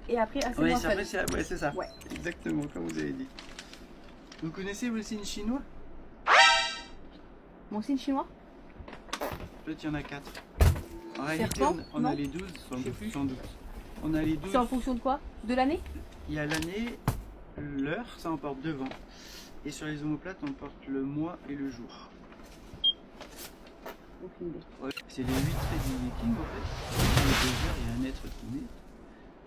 et après, c'est Oui, moins c'est fun. après, c'est ça. Ouais. Exactement, comme vous avez dit. Vous connaissez le signe chinois? Mon signe chinois? Peut-être il y en a 4. En réalité, Serpent? on Non. a les 12, Je sais plus. sans doute. On a les 12. C'est en fonction de quoi? De l'année? Il y a l'année, l'heure, ça on porte devant. Et sur les omoplates, on porte le mois et le jour. Aucune idée. Ouais. C'est les 8 traits du viking en fait. Dans le désert, il y a un être qui naît.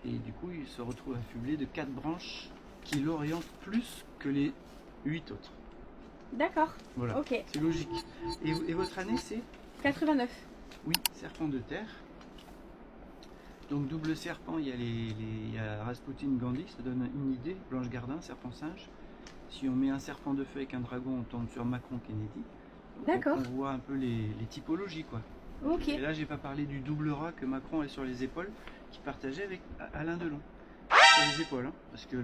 Et du coup, il se retrouve affublé de 4 branches qui l'orientent plus que les 8 autres. D'accord. Voilà, Ok. c'est logique. Et votre année, c'est? 89. Oui, serpent de terre. Donc double serpent, il y a Rasputin, Gandhi, ça donne une idée. Blanche Gardin, serpent singe. Si on met un serpent de feu avec un dragon, on tombe sur Macron, Kennedy. D'accord. On voit un peu les typologies, quoi. Ok. Et là, j'ai pas parlé du double rat que Macron a sur les épaules, qui partageait avec Alain Delon. Sur les épaules, hein, parce que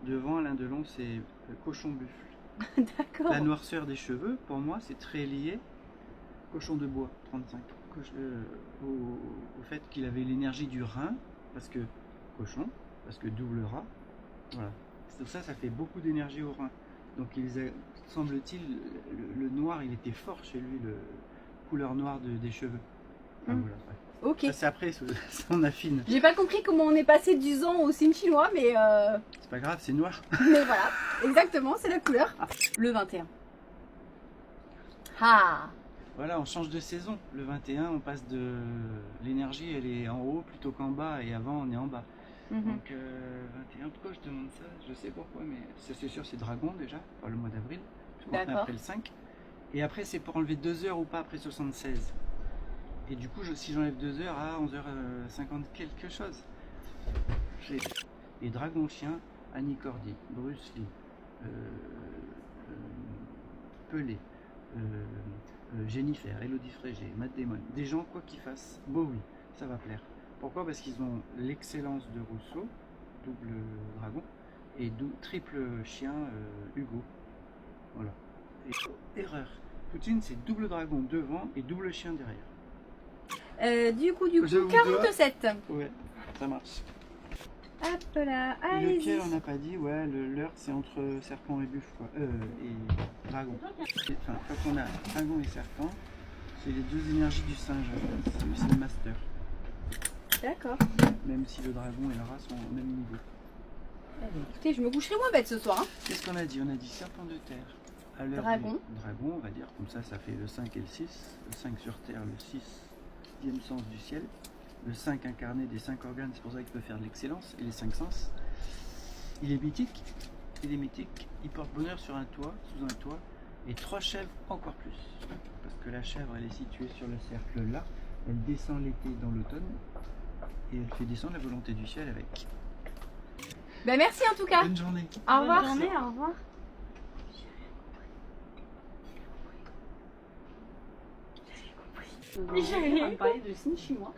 devant Alain Delon, c'est cochon buffle. D'accord. La noirceur des cheveux, pour moi, c'est très lié cochon de bois, 35. Au fait qu'il avait l'énergie du rein, parce que cochon, parce que double rat. Voilà. Tout ça, ça fait beaucoup d'énergie au rein. Donc, semble-t-il, le noir, il était fort chez lui, le couleur noire des cheveux. Enfin, voilà, ouais. Ok. Ça, c'est après, on affine. J'ai pas compris comment on est passé du zan au signe chinois, mais C'est pas grave, c'est noir. mais voilà. Exactement, c'est la couleur. Le 21. Ah. Voilà, on change de saison. Le 21, on passe de... L'énergie, elle est en haut plutôt qu'en bas, et avant, on est en bas. Donc 21, pourquoi je demande ça? Je sais pourquoi, mais ça c'est sûr, c'est dragon déjà, par le mois d'avril. Je crois qu'on est après le 5. Et après, c'est pour enlever 2 heures ou pas après 76. Et du coup, si j'enlève 2 heures à 11h50 quelque chose. Et dragon chien, Annie Cordy, Bruce Lee, Pelé, Jennifer, Elodie Frégé, Matt Damon, des gens quoi qu'ils fassent, Bowie, ça va plaire. Pourquoi? Parce qu'ils ont l'excellence de Rousseau, double dragon, et triple chien, Hugo. Voilà. Et, erreur. Poutine, c'est double dragon devant et double chien derrière. Du coup, Je vous 47. Ouais, ça marche. Hop là, Et allez-y. lequel on n'a pas dit? Ouais, l'heure c'est entre serpent et buffle, quoi. Et dragon. Enfin, quand on a dragon et serpent, c'est les deux énergies du singe. C'est le master. D'accord. Même si le dragon et le rat sont au même niveau. Écoutez, je me coucherai moins bête ce soir. Hein. Qu'est-ce qu'on a dit? On a dit serpent de terre. À l'heure Dragon. Dragon, on va dire. Comme ça fait le 5 et le 6. Le 5 sur terre, le 6e sens du ciel. Le 5 incarné des 5 organes, c'est pour ça qu'il peut faire de l'excellence. Et les 5 sens. Il est mythique. Il porte bonheur sur un toit, sous un toit. Et 3 chèvres encore plus. Parce que la chèvre, elle est située sur le cercle là. Elle descend l'été dans l'automne. Et elle fait descendre la volonté du ciel avec. Ben merci en tout cas. Bonne journée. Au revoir. Bonne journée, au revoir. On parlait de signe chinois.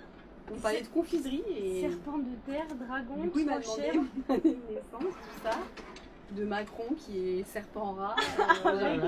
On parlait de confiserie et Serpent de terre, dragon, du coup il m'a trois demandé chèvres. l'année de naissance, tout ça. De Macron qui est serpent rat. Avec,